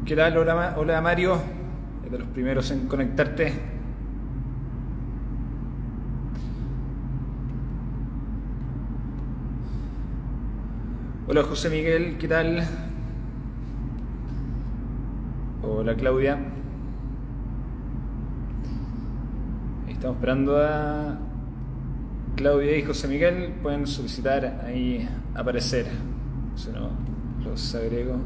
¿Qué tal? Hola, hola Mario, es de los primeros en conectarte. Hola José Miguel, ¿qué tal? Hola Claudia. Estamos esperando a Claudia y José Miguel. Pueden solicitar ahí aparecer. Si no, los agrego.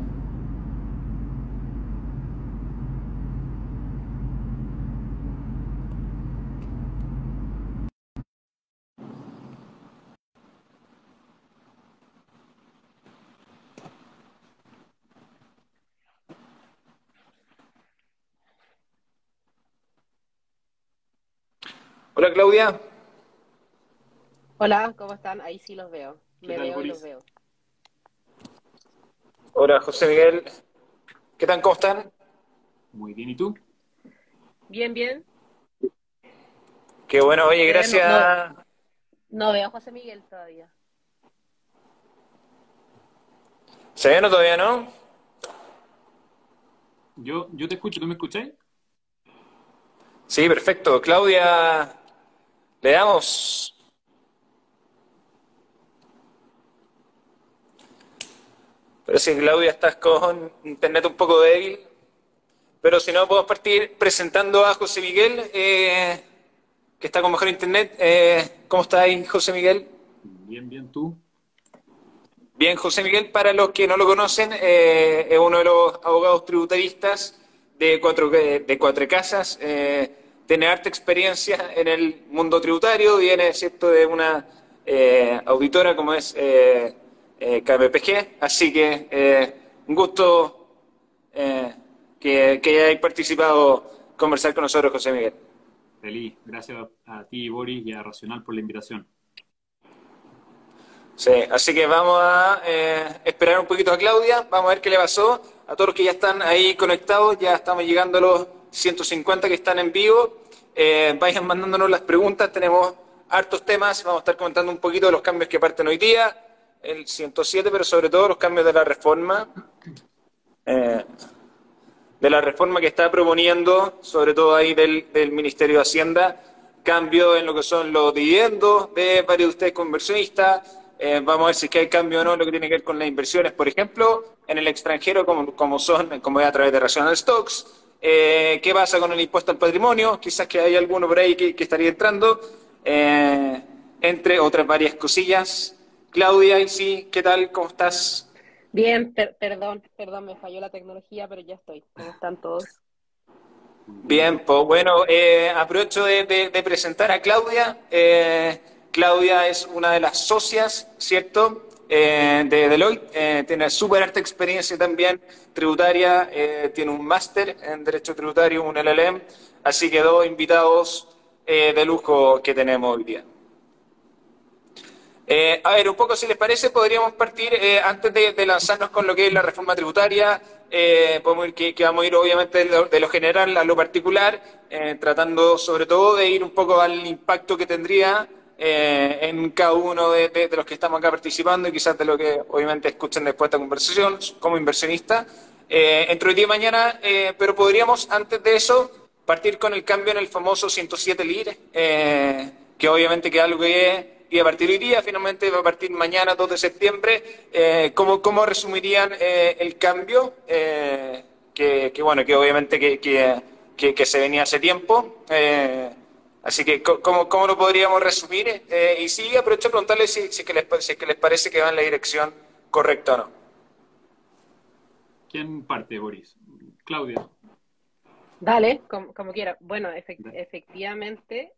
Hola Claudia. Hola, ¿cómo están? Ahí sí los veo. ¿Qué Me tal, veo y los Boris? veo. Hola José Miguel. ¿Qué tal? ¿Cómo están? Muy bien, ¿y tú? Bien, bien. Qué bueno, oye, No, no, gracias. no veo a José Miguel todavía. ¿Se ven o todavía no? Yo te escucho, ¿tú me escucháis? Sí, perfecto. Claudia, le damos. Parece que Claudia estás con internet un poco débil. Pero si no, podemos partir presentando a José Miguel, que está con mejor internet. ¿Cómo está ahí, José Miguel? Bien, bien, ¿tú? Bien, José Miguel, para los que no lo conocen, es uno de los abogados tributaristas de Cuatro Casas. Tiene harta experiencia en el mundo tributario, viene, ¿cierto?, de una auditora como es KPMG. Así que un gusto que hayáis participado conversar con nosotros, José Miguel. Feliz. Gracias a ti, Boris, y a Racional por la invitación. Sí, así que vamos a esperar un poquito a Claudia, vamos a ver qué le pasó. A todos los que ya están ahí conectados, ya estamos llegando a los 150 que están en vivo. Vayan mandándonos las preguntas, tenemos hartos temas, vamos a estar comentando un poquito de los cambios que parten hoy día, el 107, pero sobre todo los cambios eh, de la reforma que está proponiendo, sobre todo ahí del Ministerio de Hacienda, cambio en lo que son los dividendos de varios de ustedes como inversionistas. Vamos a ver si es que hay cambio o no en lo que tiene que ver con las inversiones, por ejemplo, en el extranjero, como es a través de Rational Stocks. ¿Qué pasa con el impuesto al patrimonio? Quizás que hay alguno por ahí que estaría entrando, eh, entre otras varias cosillas. Claudia, y sí, ¿qué tal? ¿Cómo estás? Bien, perdón, me falló la tecnología, pero ya estoy. ¿Cómo están todos? Muy bien. Bien, pues bueno, aprovecho de presentar a Claudia. Claudia es una de las socias, ¿cierto? De Deloitte. Tiene súper alta experiencia también tributaria. Tiene un máster en Derecho Tributario, un LLM. Así que dos invitados de lujo que tenemos hoy día. A ver, un poco si les parece, podríamos partir antes de lanzarnos con lo que es la reforma tributaria. Podemos ir, que vamos a ir obviamente de lo general a lo particular, tratando sobre todo de ir un poco al impacto que tendría en cada uno de los que estamos acá participando y quizás de lo que obviamente escuchen después de esta conversación como inversionista. Entre hoy día y mañana, pero podríamos antes de eso partir con el cambio en el famoso 107 LIR, que obviamente que es algo que iba a partir hoy día, finalmente va a partir mañana, 2 de septiembre. ¿Cómo resumirían el cambio? Bueno, que obviamente que se venía hace tiempo. Así que, ¿cómo lo podríamos resumir? Y sí, aprovecho de preguntarles si es que les parece que va en la dirección correcta o no. ¿Quién parte, Boris? Claudia. Dale, como quiera. Bueno, Da- efectivamente,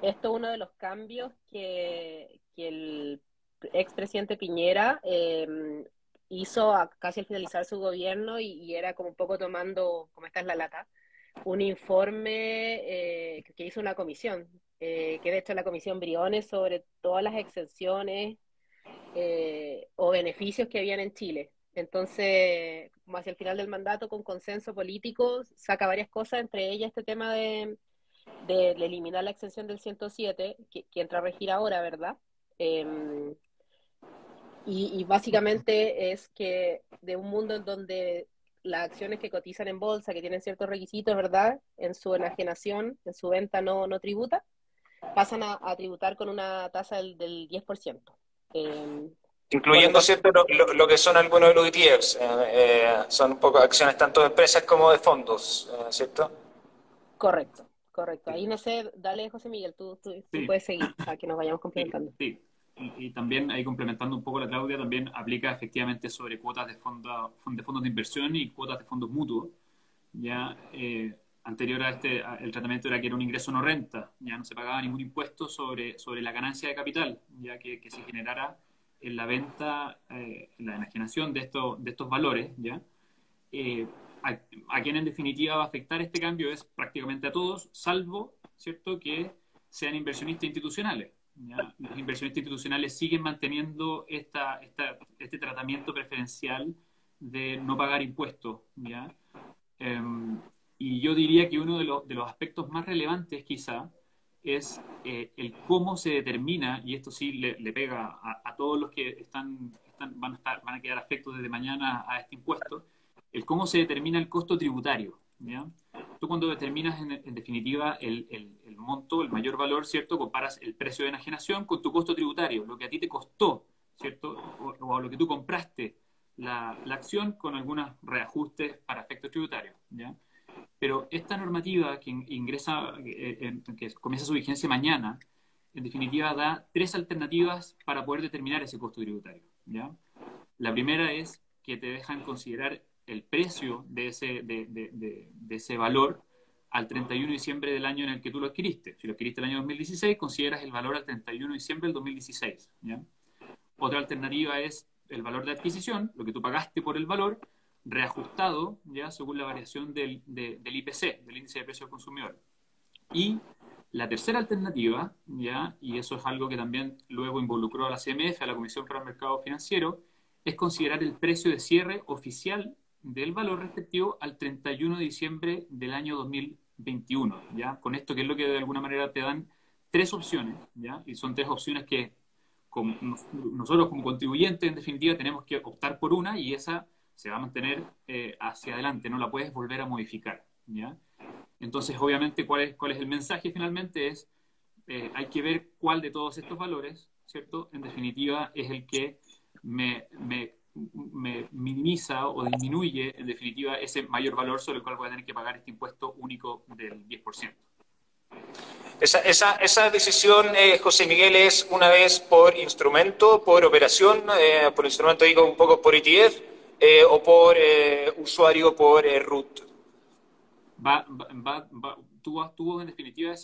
esto es uno de los cambios que el expresidente Piñera hizo casi al finalizar su gobierno y era como un poco tomando, como esta es la lata, un informe que hizo una comisión, que de hecho la comisión Briones sobre todas las exenciones o beneficios que habían en Chile. Entonces, como hacia el final del mandato, con consenso político, saca varias cosas, entre ellas este tema de eliminar la exención del 107, que entra a regir ahora, ¿verdad? Eh, y básicamente es que de un mundo en donde las acciones que cotizan en bolsa, que tienen ciertos requisitos, ¿verdad? En su enajenación, en su venta no tributa, pasan a tributar con una tasa del 10%. Por lo Incluyendo, cual, ¿cierto?, lo que son algunos de los ETFs. Son un poco acciones tanto de empresas como de fondos, ¿cierto? correcto, correcto. Ahí no sé, dale, José Miguel, tú Sí, puedes seguir para que nos vayamos sí, complementando. sí. Y también, ahí complementando un poco la Claudia, también aplica efectivamente sobre cuotas de fondos de inversión y cuotas de fondos mutuos. Ya anterior a el tratamiento era que era un ingreso no renta, ya no se pagaba ningún impuesto sobre la ganancia de capital, ya que se generara en la venta, en la enajenación de estos valores, ¿ya? Eh, a, a quien en definitiva va a afectar este cambio es prácticamente a todos, salvo, ¿cierto?, que sean inversionistas institucionales. ¿Ya? Los inversionistas institucionales siguen manteniendo este tratamiento preferencial de no pagar impuestos, ¿ya? Eh, y yo diría que uno de los aspectos más relevantes quizá es el cómo se determina, y esto sí le pega a todos los que van a quedar afectos desde mañana a este impuesto, el cómo se determina el costo tributario. ¿Ya? Tú cuando determinas en definitiva el monto, el mayor valor, ¿cierto? Comparas el precio de enajenación con tu costo tributario, lo que a ti te costó, ¿cierto? O a lo que tú compraste la acción con algunos reajustes para efectos tributarios. ¿Ya? Pero esta normativa que ingresa, que comienza su vigencia mañana, en definitiva da tres alternativas para poder determinar ese costo tributario. ¿Ya? La primera es que te dejan considerar el precio de ese valor al 31 de diciembre del año en el que tú lo adquiriste. Si lo adquiriste el año 2016, consideras el valor al 31 de diciembre del 2016. ¿Ya? Otra alternativa es el valor de adquisición, lo que tú pagaste por el valor, reajustado ya según la variación del IPC, del índice de precio del consumidor. Y la tercera alternativa, ya, y eso es algo que también luego involucró a la CMF, a la Comisión para el Mercado Financiero, es considerar el precio de cierre oficial del valor respectivo al 31 de diciembre del año 2021. ¿Ya? Con esto, que es lo que de alguna manera te dan tres opciones, ¿ya? Y son tres opciones que nosotros como contribuyentes, en definitiva, tenemos que optar por una y esa se va a mantener hacia adelante, no la puedes volver a modificar. ¿Ya? Entonces, obviamente, ¿cuál es el mensaje finalmente? Hay que ver cuál de todos estos valores, ¿cierto? En definitiva, es el que me minimiza o disminuye, en definitiva, ese mayor valor sobre el cual voy a tener que pagar este impuesto único del 10%. Esa decisión, José Miguel, es una vez por instrumento, por operación, por instrumento digo un poco por ETF, o por usuario, por root. Tú en definitiva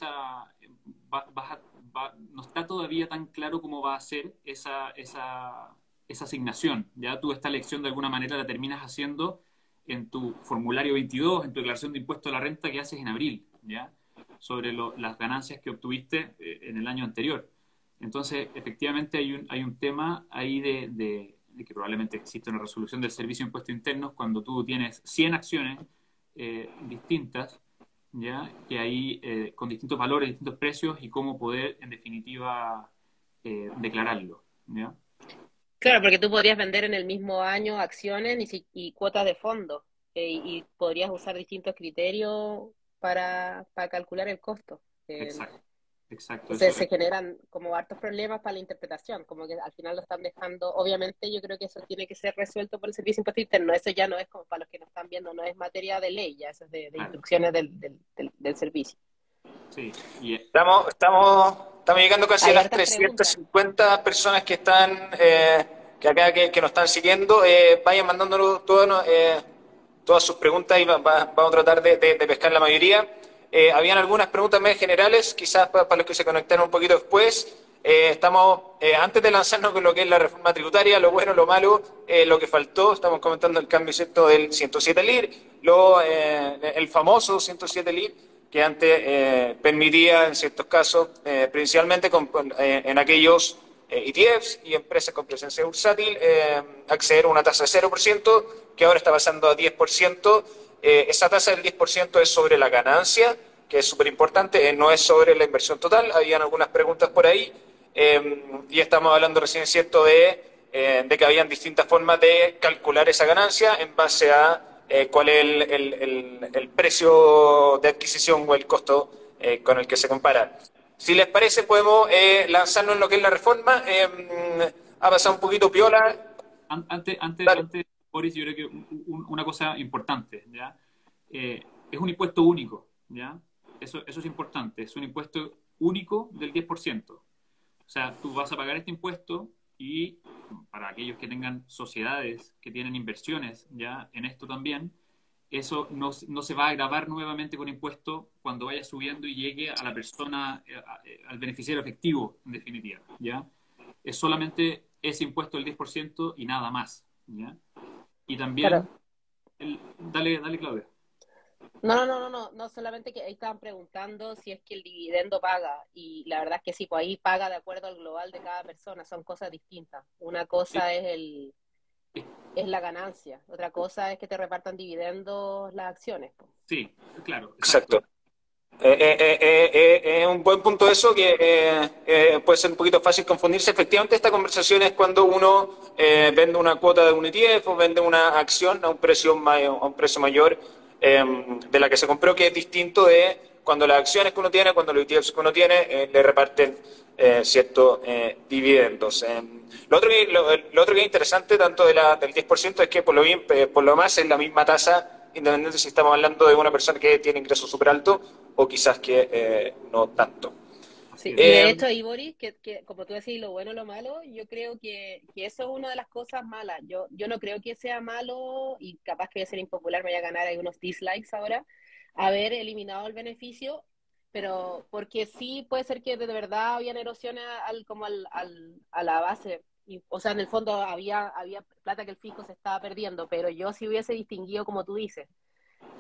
no está todavía tan claro cómo va a ser esa asignación. Ya tú esta elección de alguna manera la terminas haciendo en tu formulario 22, en tu declaración de impuesto a la renta que haces en abril, ¿ya? Sobre las ganancias que obtuviste en el año anterior. Entonces, efectivamente hay un tema ahí de que probablemente existe una resolución del Servicio de Impuestos Internos cuando tú tienes 100 acciones distintas, ¿ya? Que hay con distintos valores, distintos precios y cómo poder, en definitiva, declararlo. ¿Ya? Claro, porque tú podrías vender en el mismo año acciones y cuotas de fondo, y podrías usar distintos criterios para calcular el costo. Exacto. Entonces se generan como hartos problemas para la interpretación, como que al final lo están dejando. Obviamente yo creo que eso tiene que ser resuelto por el Servicio de Impuestos Internos. Eso ya no es, como para los que nos están viendo, no es materia de ley, ya eso es de instrucciones del servicio. Sí. Estamos llegando casi a las 350 personas que están que nos están siguiendo. Vayan mandándonos todas sus preguntas y vamos a tratar de pescar la mayoría. Habían algunas preguntas más generales, quizás para los que se conectaron un poquito después. Estamos, antes de lanzarnos con lo que es la reforma tributaria, lo bueno, lo malo, lo que faltó, estamos comentando el cambio, ¿cierto?, del 107 LIR, el famoso 107 LIR, que antes permitía, en ciertos casos, principalmente en aquellos ETFs y empresas con presencia bursátil, acceder a una tasa de 0%, que ahora está pasando a 10%. Esa tasa del 10% es sobre la ganancia, que es súper importante, no es sobre la inversión total. Habían algunas preguntas por ahí, y estamos hablando recién, ¿cierto?, de que habían distintas formas de calcular esa ganancia en base a cuál es el precio de adquisición o el costo con el que se compara. Si les parece, podemos lanzarnos en lo que es la reforma. Ha pasado un poquito piola. Antes, Boris, yo creo que una cosa importante, ¿ya? Es un impuesto único, ¿ya? Eso es importante, es un impuesto único del 10%. O sea, tú vas a pagar este impuesto y para aquellos que tengan sociedades, que tienen inversiones ya en esto también, eso no se va a gravar nuevamente con impuesto cuando vaya subiendo y llegue a la persona, al beneficiario efectivo, en definitiva, ¿ya? Es solamente ese impuesto del 10% y nada más, ¿ya? Y también, Claro. dale, Claudia. No, solamente que ahí estaban preguntando si es que el dividendo paga, y la verdad es que sí, pues ahí paga de acuerdo al global de cada persona, son cosas distintas. Una cosa es la ganancia, otra cosa es que te repartan dividendos las acciones, pues. Sí, claro, Exacto. Es un buen punto eso, que puede ser un poquito fácil confundirse. Efectivamente, esta conversación es cuando uno vende una cuota de un ETF o vende una acción a un precio mayor de la que se compró, que es distinto de cuando las acciones que uno tiene, cuando los ETFs que uno tiene, le reparten ciertos dividendos. Lo otro que es interesante tanto del 10% es que por lo más es la misma tasa, independiente si estamos hablando de una persona que tiene ingresos súper altos o quizás que no tanto. Sí, y de hecho, Iboris, que como tú decís, lo bueno o lo malo, yo creo que eso es una de las cosas malas. Yo no creo que sea malo, y capaz que voy a ser impopular, me voy a ganar algunos dislikes ahora, haber eliminado el beneficio, pero porque sí puede ser que de verdad habían erosiones a la base. O sea, en el fondo había plata que el fisco se estaba perdiendo, pero yo sí hubiese distinguido, como tú dices,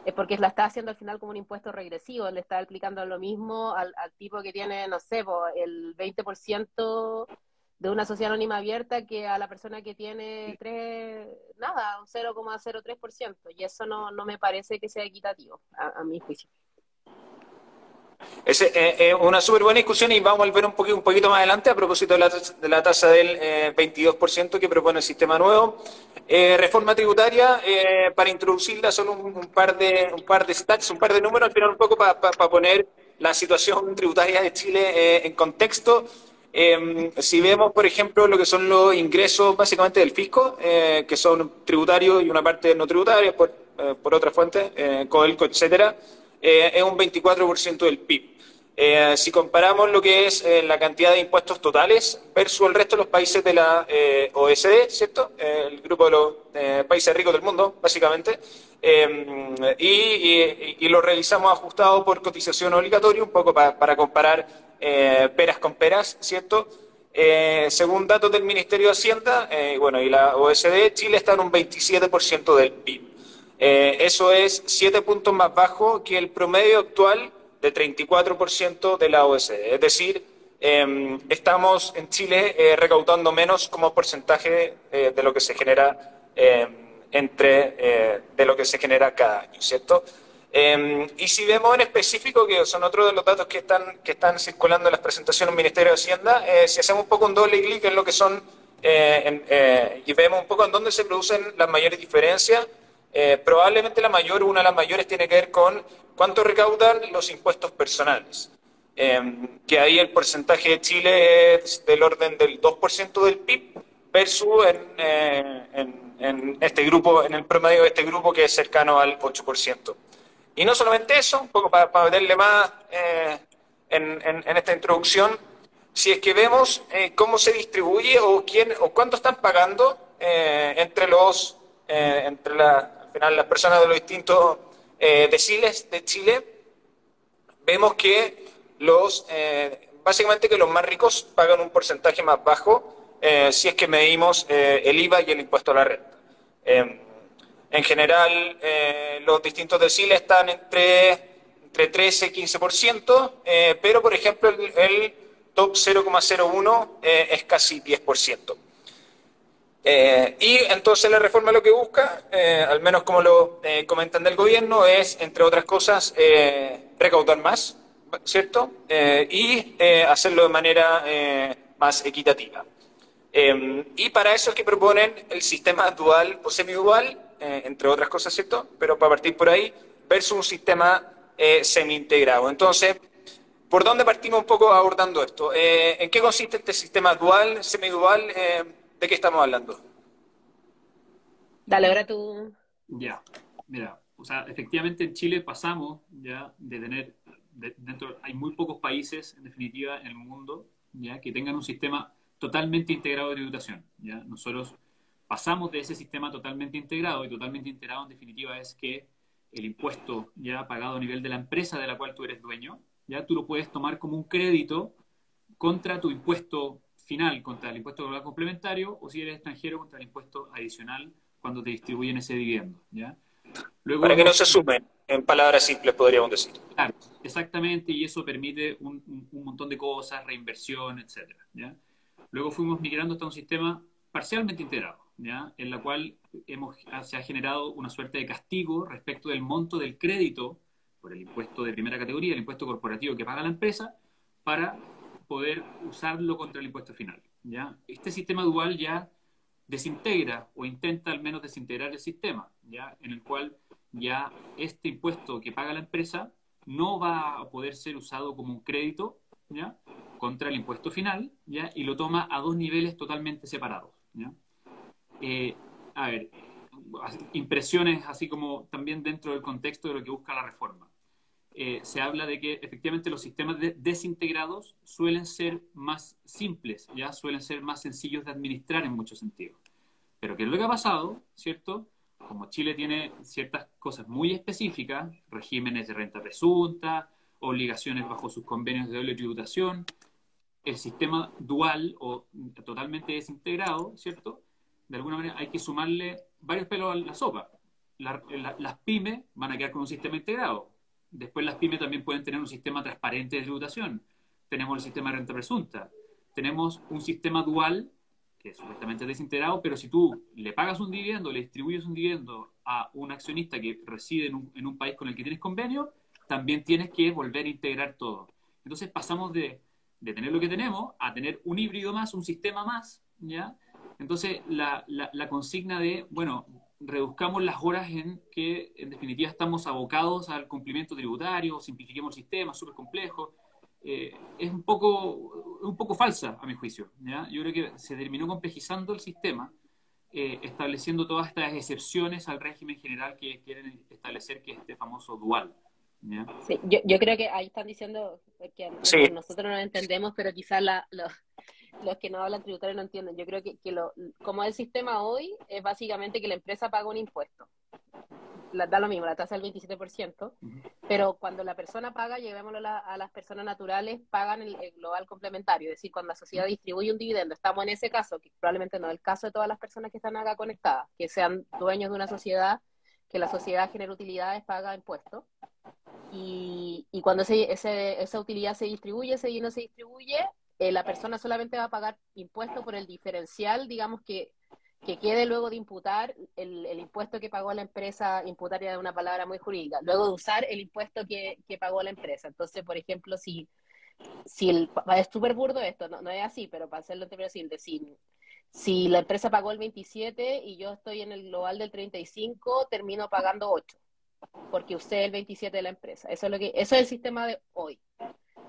es porque la está haciendo al final como un impuesto regresivo, le está aplicando lo mismo al tipo que tiene, no sé, el 20% de una sociedad anónima abierta, que a la persona que tiene un 0,03%, y eso no me parece que sea equitativo, a mi juicio. Es una súper buena discusión, y vamos a volver un poquito más adelante a propósito de la tasa del 22% que propone el sistema nuevo. Reforma tributaria, para introducirla, solo un par de stats, un par de números, al final un poco para poner la situación tributaria de Chile en contexto. Si vemos, por ejemplo, lo que son los ingresos básicamente del fisco, que son tributarios y una parte no tributaria por otras fuentes, Codelco, etcétera, es un 24% del PIB. Si comparamos lo que es la cantidad de impuestos totales versus el resto de los países de la OECD, ¿cierto? El grupo de los países ricos del mundo, básicamente, y lo revisamos ajustado por cotización obligatoria, un poco para comparar peras con peras, ¿cierto? Según datos del Ministerio de Hacienda, y la OECD, Chile está en un 27% del PIB. Eso es 7 puntos más bajo que el promedio actual de 34% de la OECD. Es decir, estamos en Chile recaudando menos como porcentaje de lo que se genera de lo que se genera cada año, ¿cierto? Y si vemos en específico, que son otros de los datos que están circulando en las presentaciones del Ministerio de Hacienda, si hacemos un poco un doble clic en lo que son y vemos un poco en dónde se producen las mayores diferencias, probablemente una de las mayores tiene que ver con cuánto recaudan los impuestos personales, que ahí el porcentaje de Chile es del orden del 2% del PIB versus en este grupo, en el promedio de este grupo, que es cercano al 8%. Y no solamente eso, un poco para meterle más en esta introducción, si es que vemos cómo se distribuye o cuánto están pagando entre las personas de los distintos deciles de Chile, vemos que básicamente que los más ricos pagan un porcentaje más bajo si es que medimos el IVA y el impuesto a la renta. En general, los distintos deciles están entre 13 y 15%, pero por ejemplo el top 0,01 es casi 10%. Y entonces la reforma lo que busca, al menos como lo comentan del gobierno, es, entre otras cosas, recaudar más, ¿cierto? Y hacerlo de manera más equitativa. Y para eso es que proponen el sistema dual o semidual, entre otras cosas, ¿cierto? Pero para partir por ahí, versus un sistema semi-integrado. Entonces, ¿por dónde partimos un poco abordando esto? ¿En qué consiste este sistema dual, semidual? ¿De qué estamos hablando? Dale, ahora tú. Ya, mira, o sea, efectivamente en Chile pasamos ya de tener, hay muy pocos países, en definitiva, en el mundo, ya, que tengan un sistema totalmente integrado de tributación, ya. Nosotros pasamos de ese sistema totalmente integrado, y totalmente integrado en definitiva es que el impuesto ya pagado a nivel de la empresa de la cual tú eres dueño, ya tú lo puedes tomar como un crédito contra tu impuesto final, contra el impuesto global complementario, o si eres extranjero, contra el impuesto adicional cuando te distribuyen ese dividendo, ¿ya? Luego, Para que no se sumen, en palabras simples podríamos decir. claro, exactamente, y eso permite un montón de cosas, reinversión, etcétera, ¿ya? Luego fuimos migrando hasta un sistema parcialmente integrado, ¿ya? En la cual se ha generado una suerte de castigo respecto del monto del crédito por el impuesto de primera categoría, el impuesto corporativo que paga la empresa, para poder usarlo contra el impuesto final, ¿ya? Este sistema dual ya desintegra o intenta al menos desintegrar el sistema, ¿ya? En el cual ya este impuesto que paga la empresa no va a poder ser usado como un crédito, ¿ya? Contra el impuesto final, ¿ya? Y lo toma a dos niveles totalmente separados, ¿ya? A ver, impresiones así como también dentro del contexto de lo que busca la reforma. Se habla de que efectivamente los sistemas desintegrados suelen ser más simples, ya suelen ser más sencillos de administrar en muchos sentidos. Pero ¿qué es lo que ha pasado? ¿Cierto? Como Chile tiene ciertas cosas muy específicas, regímenes de renta presunta, obligaciones bajo sus convenios de doble tributación, el sistema dual o totalmente desintegrado, ¿cierto? De alguna manera hay que sumarle varios pelos a la sopa. Las pymes van a quedar con un sistema integrado. Después las pymes también pueden tener un sistema transparente de tributación. Tenemos el sistema de renta presunta. Tenemos un sistema dual, que es supuestamente desintegrado, pero si tú le pagas un dividendo, le distribuyes un dividendo a un accionista que reside en un país con el que tienes convenio, también tienes que volver a integrar todo. Entonces pasamos de tener lo que tenemos a tener un híbrido más, un sistema más, ¿ya? Entonces la consigna de, bueno, reduzcamos las horas en que en definitiva estamos abocados al cumplimiento tributario, simplifiquemos el sistema, súper complejo, es un poco falsa a mi juicio, ¿ya? Yo creo que se terminó complejizando el sistema, estableciendo todas estas excepciones al régimen general que quieren establecer, que es este famoso dual, ¿ya? Sí, yo creo que ahí están diciendo que Sí. nosotros no lo entendemos, pero quizás los que no hablan tributario no entienden. Yo creo que como es el sistema hoy, es básicamente que la empresa paga un impuesto. Da lo mismo, la tasa del 27%, pero cuando la persona paga, llevémoslo a las personas naturales, pagan el global complementario. Es decir, cuando la sociedad distribuye un dividendo, estamos en ese caso, que probablemente no es el caso de todas las personas que están acá conectadas, que sean dueños de una sociedad, que la sociedad genera utilidades, paga impuestos. Y cuando esa utilidad se distribuye, ese dinero se distribuye, la persona solamente va a pagar impuesto por el diferencial, digamos, que quede luego de imputar el impuesto que pagó la empresa, imputar ya de una palabra muy jurídica, luego de usar el impuesto que pagó la empresa. Entonces, por ejemplo, es súper burdo esto, no es así, pero para hacerlo en términos simples, si la empresa pagó el 27 y yo estoy en el global del 35, termino pagando 8, porque usé el 27 de la empresa. Eso es el sistema de hoy.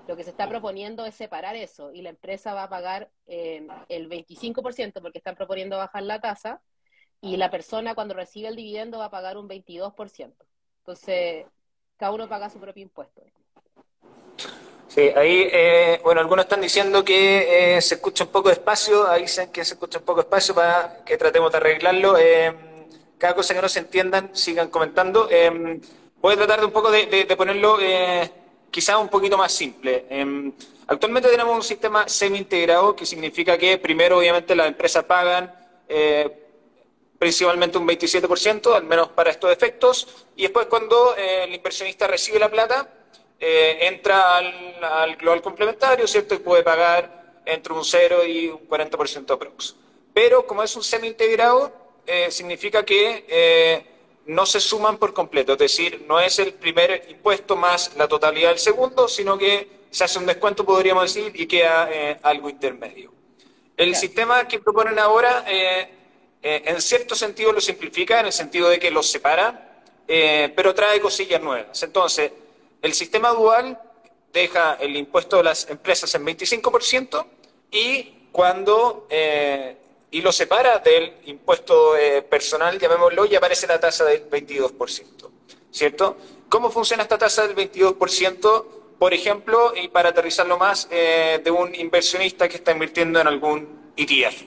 Lo que se está proponiendo es separar eso, y la empresa va a pagar el 25% porque están proponiendo bajar la tasa, y la persona cuando recibe el dividendo va a pagar un 22%. Entonces, cada uno paga su propio impuesto. Sí, ahí, bueno, algunos están diciendo que se escucha un poco despacio, ahí dicen que se escucha un poco despacio para que tratemos de arreglarlo. Cada cosa que no se entiendan, sigan comentando. Voy a tratar de un poco de ponerlo quizás un poquito más simple. Actualmente tenemos un sistema semi-integrado, que significa que primero obviamente las empresas pagan principalmente un 27%, al menos para estos efectos, y después cuando el inversionista recibe la plata, entra al global complementario, ¿cierto? Y puede pagar entre un 0 y un 40% aprox. Pero como es un semi-integrado, significa que no se suman por completo, es decir, no es el primer impuesto más la totalidad del segundo, sino que se hace un descuento, podríamos decir, y queda algo intermedio. El sistema que proponen ahora en cierto sentido lo simplifica, en el sentido de que los separa, pero trae cosillas nuevas. Entonces, el sistema dual deja el impuesto de las empresas en 25% y lo separa del impuesto personal, llamémoslo, y aparece la tasa del 22%, ¿cierto? ¿Cómo funciona esta tasa del 22%? Por ejemplo, y para aterrizarlo más, de un inversionista que está invirtiendo en algún ETF.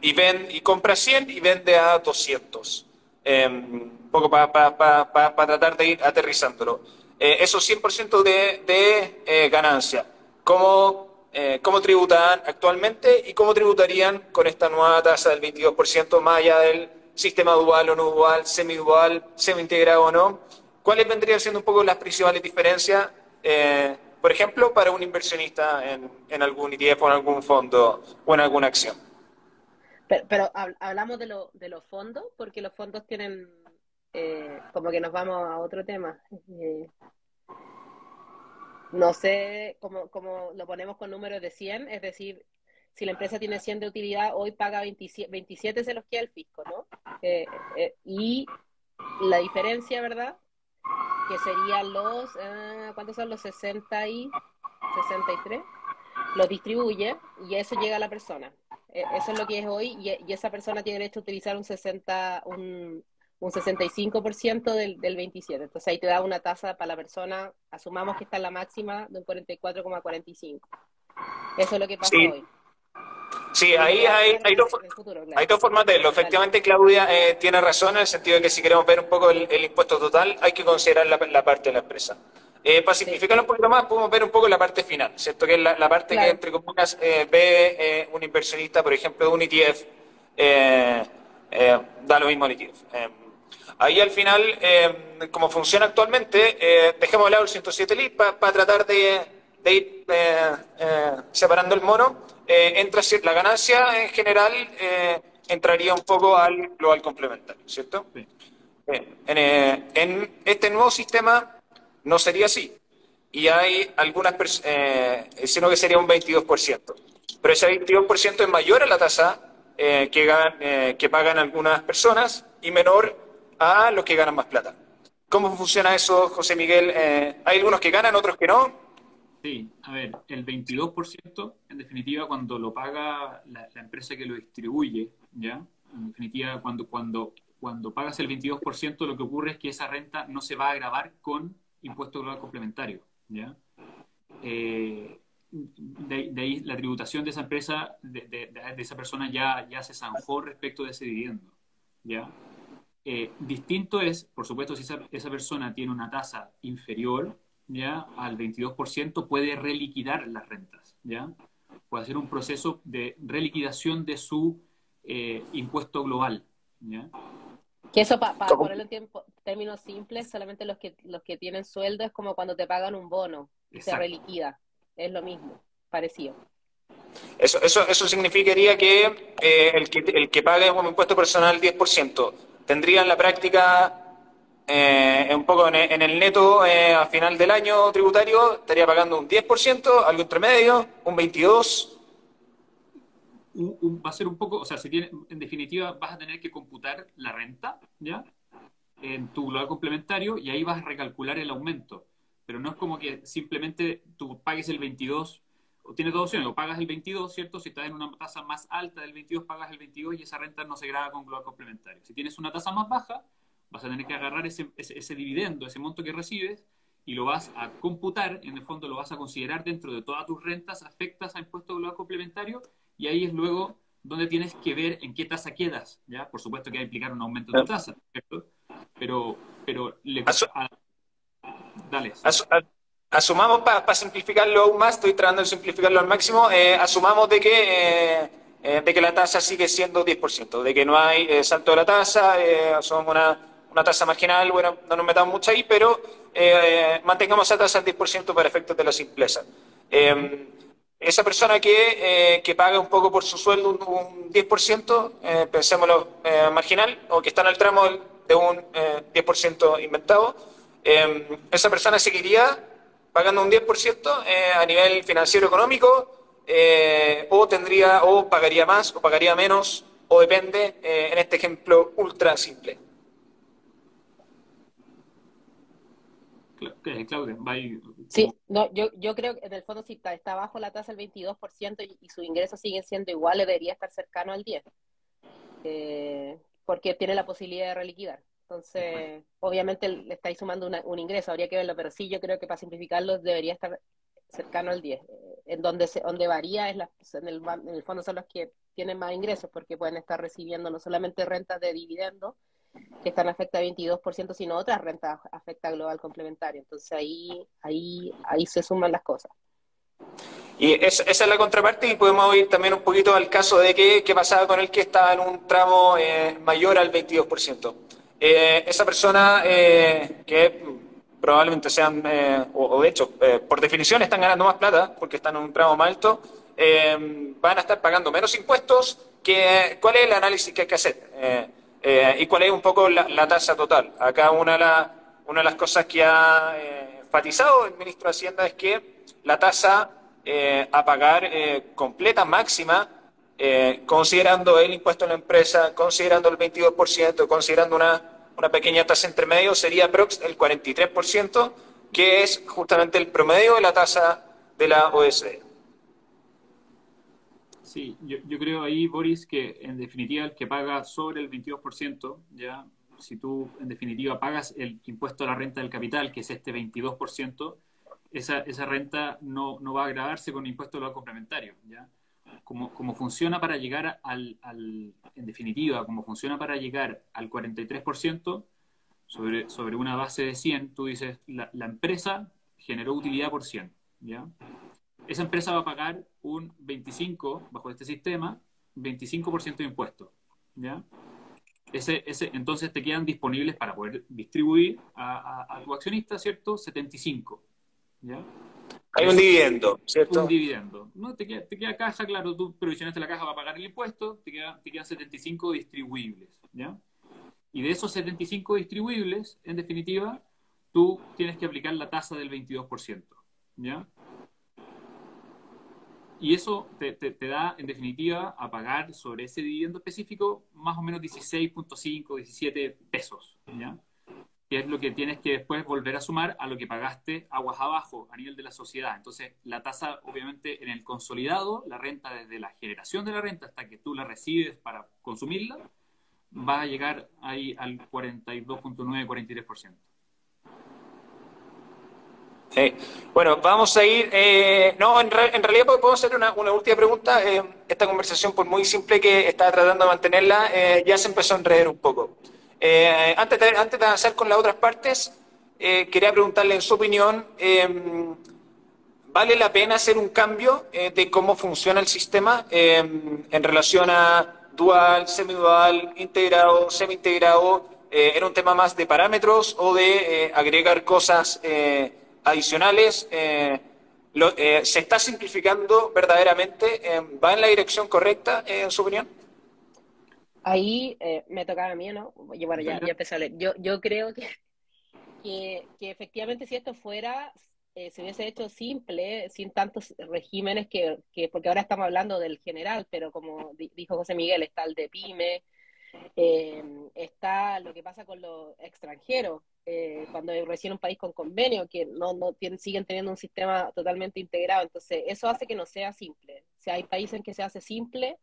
Y compra 100 y vende a 200. Un poco para tratar de ir aterrizándolo. Esos 100% de ganancia. ¿Cómo tributan actualmente y cómo tributarían con esta nueva tasa del 22%, más allá del sistema dual o no dual, semidual, semi-integrado o no? ¿Cuáles vendrían siendo un poco las principales diferencias, por ejemplo, para un inversionista en algún ETF o en algún fondo o en alguna acción? Pero hablamos de los fondos, porque los fondos tienen, como que nos vamos a otro tema. No sé cómo lo ponemos con números de 100, es decir, si la empresa tiene 100 de utilidad, hoy paga 27 se los queda el fisco, ¿no? Y la diferencia, ¿verdad? Que serían ¿cuántos son los 60 y 63? Los distribuye y eso llega a la persona. Eso es lo que es hoy y esa persona tiene derecho a utilizar un 65% del 27. Entonces ahí te da una tasa para la persona, asumamos que está en la máxima de un 44,45. Eso es lo que pasa Sí. hoy. Sí, ahí hay dos formas de verlo. Efectivamente, Claudia tiene razón en el sentido de que si queremos ver un poco el impuesto total, hay que considerar la parte de la empresa. Para simplificarlo un poquito más, podemos ver un poco la parte final, ¿cierto? Que es la parte que, entre comillas, ve un inversionista, por ejemplo, de un ETF, da lo mismo el ETF. Ahí al final, como funciona actualmente, dejemos de lado el 107 LIT para tratar de ir separando el mono. Entra la ganancia en general, entraría un poco al global complementario, ¿cierto? Sí. En este nuevo sistema no sería así. Y hay algunas sino que sería un 22%. Pero ese 22% es mayor a la tasa que pagan algunas personas y menor a los que ganan más plata. ¿Cómo funciona eso, José Miguel? ¿Hay algunos que ganan, otros que no? Sí, a ver, el 22%, en definitiva, cuando lo paga la empresa que lo distribuye, ¿ya? En definitiva, cuando pagas el 22%, lo que ocurre es que esa renta no se va a gravar con impuesto global complementario, ¿ya? De ahí la tributación de esa empresa, de esa persona ya se zanjó respecto de ese dividendo, ¿ya? Distinto es, por supuesto, si esa persona tiene una tasa inferior, ¿ya? Al 22%, puede reliquidar las rentas, ¿ya? Puede hacer un proceso de reliquidación de su impuesto global, ¿ya? Que eso, para ponerlo en términos simples, solamente los que tienen sueldo es como cuando te pagan un bono y se reliquida. Es lo mismo, parecido. Eso significaría que el que pague un impuesto personal 10% tendría en la práctica un poco en el neto a final del año tributario, estaría pagando un 10%, algo entre medio, un 22%. Va a ser un poco, o sea, en definitiva vas a tener que computar la renta, ¿ya? En tu global complementario y ahí vas a recalcular el aumento. Pero no es como que simplemente tú pagues el 22, o tienes dos opciones, o pagas el 22, ¿cierto? Si estás en una tasa más alta del 22, pagas el 22 y esa renta no se grava con global complementario. Si tienes una tasa más baja, vas a tener que agarrar ese dividendo, ese monto que recibes, y lo vas a computar, en el fondo lo vas a considerar dentro de todas tus rentas afectas a impuesto global complementario, y ahí es luego donde tienes que ver en qué tasa quedas, ¿ya? Por supuesto que hay que implicar un aumento de tu tasa, ¿cierto? Pero dale. Asumamos, para simplificarlo aún más, estoy tratando de simplificarlo al máximo, asumamos de que la tasa sigue siendo 10%, de que no hay salto de la tasa, asumamos una tasa marginal, bueno, no nos metamos mucho ahí, pero mantengamos esa tasa al 10% para efectos de la simpleza. Esa persona que paga un poco por su sueldo, un 10%, pensémoslo marginal, o que está en el tramo de un 10% inventado, esa persona seguiría pagando un 10% a nivel financiero económico, o pagaría más o pagaría menos o depende en este ejemplo ultra simple? Claudia, Sí, no, yo creo que en el fondo si está bajo la tasa del 22% y sus ingresos siguen siendo iguales, debería estar cercano al 10%, porque tiene la posibilidad de reliquidar. Entonces, obviamente le estáis sumando un ingreso, habría que verlo, pero sí, yo creo que para simplificarlo debería estar cercano al 10%. Donde varía en el fondo son los que tienen más ingresos, porque pueden estar recibiendo no solamente rentas de dividendos, que están afecta al 22%, sino otras rentas afecta global complementario. Entonces ahí se suman las cosas. Y esa es la contraparte, y podemos ir también un poquito al caso de qué pasaba con el que estaba en un tramo mayor al 22%. Esa persona que probablemente sean, o de hecho, por definición están ganando más plata porque están en un tramo más alto, van a estar pagando menos impuestos. ¿Cuál es el análisis que hay que hacer? Y cuál es un poco la tasa total. Acá una de las cosas que ha enfatizado el ministro de Hacienda es que la tasa a pagar completa máxima, considerando el impuesto a la empresa, considerando el 22%, considerando una pequeña tasa entre medio, sería el 43%, que es justamente el promedio de la tasa de la OSD. Sí, yo creo ahí, Boris, que en definitiva el que paga sobre el 22%, ya, si tú en definitiva pagas el impuesto a la renta del capital, que es este 22%, esa renta no va a gravarse con impuesto a lo complementario, ¿ya? Como funciona para llegar en definitiva, como funciona para llegar al 43%, sobre una base de 100, tú dices, la empresa generó utilidad por 100, ¿ya? Esa empresa va a pagar un 25, bajo este sistema, 25% de impuestos, ¿ya? Entonces te quedan disponibles para poder distribuir a tu accionista, ¿cierto? 75, ¿ya? Hay un dividendo, Un ¿cierto? dividendo. ¿No? Te queda caja, claro, tú provisionaste la caja para pagar el impuesto, te quedan 75 distribuibles, ¿ya? Y de esos 75 distribuibles, en definitiva, tú tienes que aplicar la tasa del 22%, ¿ya? Y eso te da, en definitiva, a pagar sobre ese dividendo específico más o menos 16.5, 17 pesos, ¿ya? Que es lo que tienes que después volver a sumar a lo que pagaste aguas abajo a nivel de la sociedad. Entonces, la tasa, obviamente, en el consolidado, la renta desde la generación de la renta hasta que tú la recibes para consumirla, va a llegar ahí al 42.9, 43%. Sí. Bueno, vamos a ir. No, en realidad podemos hacer una última pregunta. Esta conversación, por muy simple que estaba tratando de mantenerla, ya se empezó a enredar un poco. Antes de avanzar con las otras partes, quería preguntarle, en su opinión, ¿vale la pena hacer un cambio de cómo funciona el sistema en relación a dual, semidual, integrado, semi-integrado? ¿Era un tema más de parámetros o de agregar cosas adicionales? ¿Se está simplificando verdaderamente? ¿Va en la dirección correcta, en su opinión? Ahí me tocaba a mí, ¿no? Bueno, ya empecé a leer. Yo creo que efectivamente si esto fuera, se hubiese hecho simple, sin tantos regímenes porque ahora estamos hablando del general, pero como dijo José Miguel, está el de PYME, está lo que pasa con los extranjeros, cuando recién un país con convenio, que siguen teniendo un sistema totalmente integrado, entonces eso hace que no sea simple. O sea, hay países en que se hace simple.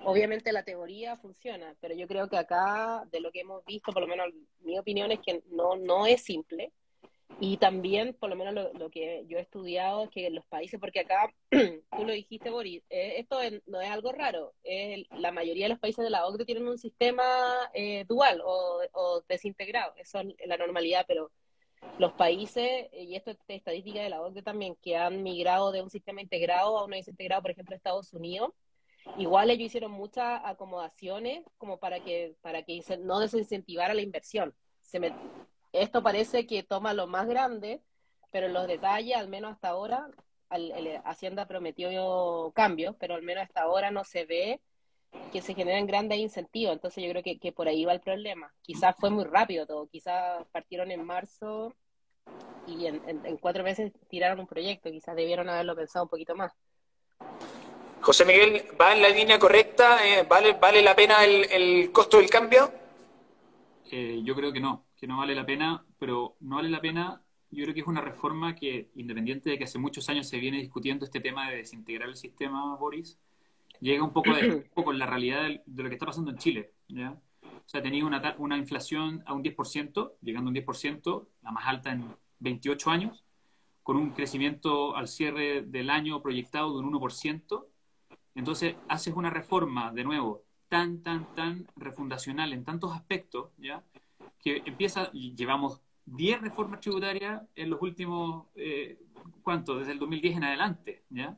Obviamente la teoría funciona, pero yo creo que acá, de lo que hemos visto, por lo menos mi opinión es que no es simple. Y también, por lo menos lo que yo he estudiado, es que los países, porque acá, tú lo dijiste, Boris, no es algo raro. La mayoría de los países de la OCDE tienen un sistema dual o desintegrado. Eso es la normalidad, pero los países, y esto es estadística de la OCDE también, que han migrado de un sistema integrado a uno desintegrado, por ejemplo, Estados Unidos. Igual ellos hicieron muchas acomodaciones como para que no desincentivara la inversión. Esto parece que toma lo más grande, pero en los detalles, al menos hasta ahora, Hacienda prometió cambios, pero al menos hasta ahora no se ve que se generen grandes incentivos. Entonces yo creo que por ahí va el problema. Quizás fue muy rápido todo, quizás partieron en marzo y en 4 meses tiraron un proyecto, quizás debieron haberlo pensado un poquito más. José Miguel, ¿va en la línea correcta? ¿Vale la pena el costo del cambio? Yo creo que no vale la pena, pero no vale la pena. Yo creo que es una reforma que, independiente de que hace muchos años se viene discutiendo este tema de desintegrar el sistema, Boris, llega un poco, un poco en la realidad de lo que está pasando en Chile, ¿ya? O sea, tenía una inflación a un 10%, llegando a un 10%, la más alta en 28 años, con un crecimiento al cierre del año proyectado de un 1%. Entonces, haces una reforma, de nuevo, tan refundacional en tantos aspectos, ¿ya? Que empieza, y llevamos 10 reformas tributarias en los últimos, ¿cuánto? Desde el 2010 en adelante, ¿ya?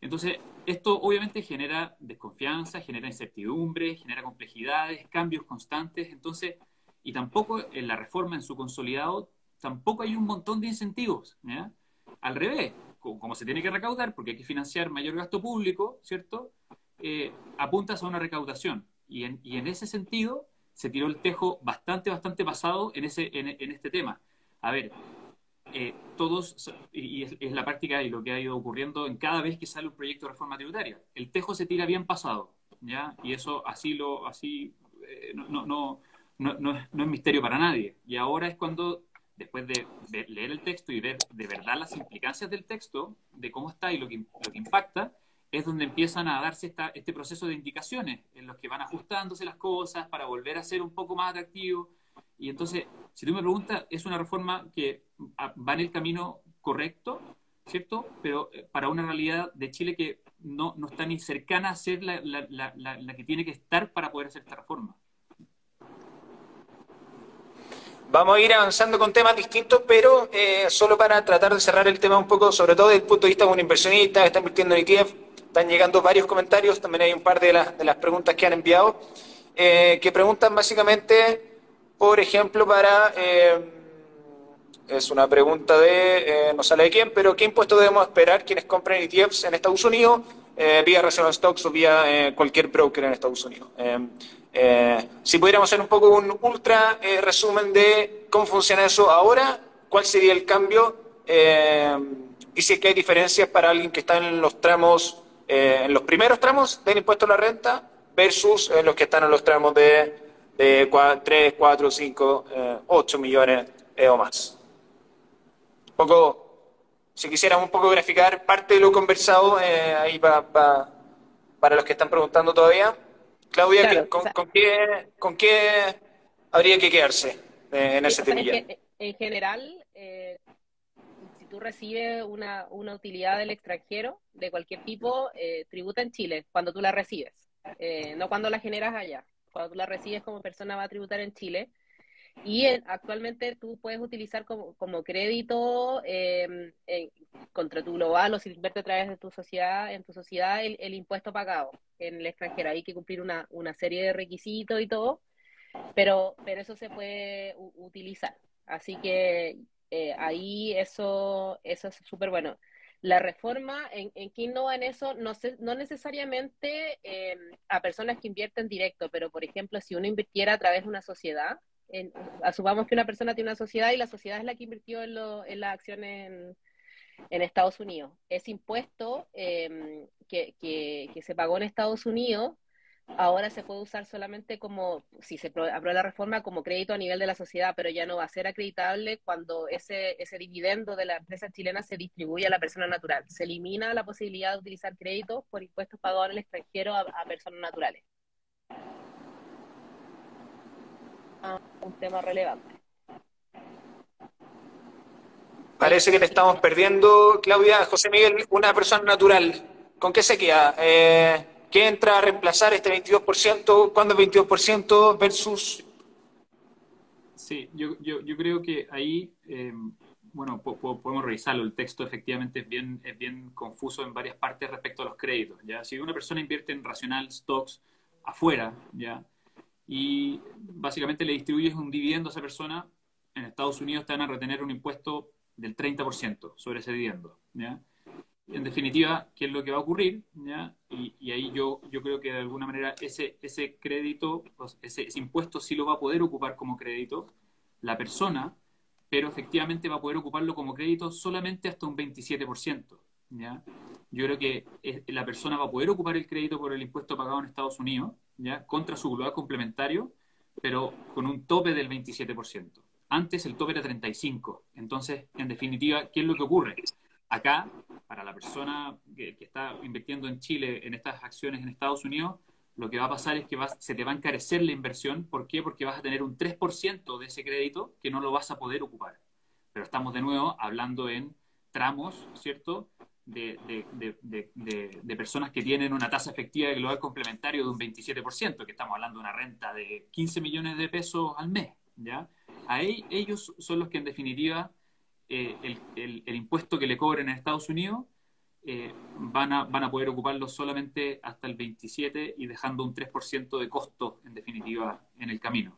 Entonces, esto obviamente genera desconfianza, genera incertidumbre, genera complejidades, cambios constantes, entonces, y tampoco en la reforma en su consolidado, tampoco hay un montón de incentivos, ¿ya? Al revés, como se tiene que recaudar, porque hay que financiar mayor gasto público, ¿cierto? Apuntas a una recaudación. Y en ese sentido, se tiró el tejo bastante pasado en este tema. A ver, todos, y es la práctica y lo que ha ido ocurriendo en cada vez que sale un proyecto de reforma tributaria. El tejo se tira bien pasado, ¿ya? Y eso no es misterio para nadie. Y ahora es cuando, después de leer el texto y ver de verdad las implicancias del texto, de cómo está y lo que impacta, es donde empiezan a darse este proceso de indicaciones, en los que van ajustándose las cosas para volver a ser un poco más atractivo. Y entonces, si tú me preguntas, es una reforma que va en el camino correcto, ¿cierto? Pero para una realidad de Chile que no está ni cercana a ser la que tiene que estar para poder hacer esta reforma. Vamos a ir avanzando con temas distintos, pero solo para tratar de cerrar el tema un poco, sobre todo desde el punto de vista de un inversionista que está invirtiendo en ETF. Están llegando varios comentarios, también hay un par de las preguntas que han enviado, que preguntan básicamente, por ejemplo, es una pregunta de, no sale de quién, pero ¿qué impuesto debemos esperar quienes compren ETFs en Estados Unidos, vía Rational Stocks o vía cualquier broker en Estados Unidos? Si pudiéramos hacer un poco un ultra resumen de cómo funciona eso ahora, cuál sería el cambio, y si es que hay diferencias para alguien que está en los tramos, en los primeros tramos del impuesto a la renta versus los que están en los tramos de 3, 4, 5, 8 millones o más. Un poco, si quisiéramos un poco graficar parte de lo conversado ahí para los que están preguntando todavía. Claudia, Claro, ¿con qué habría que quedarse en ese temilla? en general, si tú recibes una utilidad del extranjero, de cualquier tipo, tributa en Chile cuando tú la recibes, no cuando la generas allá. Cuando tú la recibes como persona va a tributar en Chile. Y actualmente tú puedes utilizar como crédito contra tu global o si inviertes a través de tu sociedad, en tu sociedad el impuesto pagado en el extranjero. Hay que cumplir una serie de requisitos y todo, pero eso se puede utilizar. Así que ahí eso es súper bueno. La reforma, ¿en qué innova en eso? No necesariamente a personas que invierten directo, pero por ejemplo, si uno invirtiera a través de una sociedad, asumamos que una persona tiene una sociedad y la sociedad es la que invirtió en las acciones en Estados Unidos. Ese impuesto que se pagó en Estados Unidos ahora se puede usar solamente como, si se aprueba la reforma, como crédito a nivel de la sociedad, pero ya no va a ser acreditable cuando ese dividendo de la empresa chilena se distribuye a la persona natural. Se elimina la posibilidad de utilizar créditos por impuestos pagados en el extranjero a personas naturales. Un tema relevante. Parece que le estamos perdiendo, Claudia. José Miguel, una persona natural, ¿con qué se queda? ¿Qué entra a reemplazar este 22%? ¿Cuándo es 22% versus...? Sí, yo creo que ahí, bueno, podemos revisarlo. El texto efectivamente es bien confuso en varias partes respecto a los créditos, ¿ya? Si una persona invierte en Rational Stocks afuera, ¿ya? Y básicamente le distribuyes un dividendo a esa persona, en Estados Unidos te van a retener un impuesto del 30% sobre ese dividendo, ¿ya? En definitiva, ¿qué es lo que va a ocurrir? ¿Ya? Y ahí yo creo que de alguna manera ese crédito, ese impuesto sí lo va a poder ocupar como crédito la persona, pero efectivamente va a poder ocuparlo como crédito solamente hasta un 27%, ¿ya? Yo creo que la persona va a poder ocupar el crédito por el impuesto pagado en Estados Unidos, ¿ya? Contra su global complementario, pero con un tope del 27%. Antes el tope era 35%. Entonces, en definitiva, ¿qué es lo que ocurre? Acá, para la persona que está invirtiendo en Chile en estas acciones en Estados Unidos, lo que va a pasar es que se te va a encarecer la inversión. ¿Por qué? Porque vas a tener un 3% de ese crédito que no lo vas a poder ocupar. Pero estamos de nuevo hablando en tramos, ¿cierto? De personas que tienen una tasa efectiva de global complementario de un 27%, que estamos hablando de una renta de 15 millones de pesos al mes, ¿ya? Ellos son los que en definitiva el impuesto que le cobren en Estados Unidos van a poder ocuparlo solamente hasta el 27% y dejando un 3% de costo en definitiva en el camino.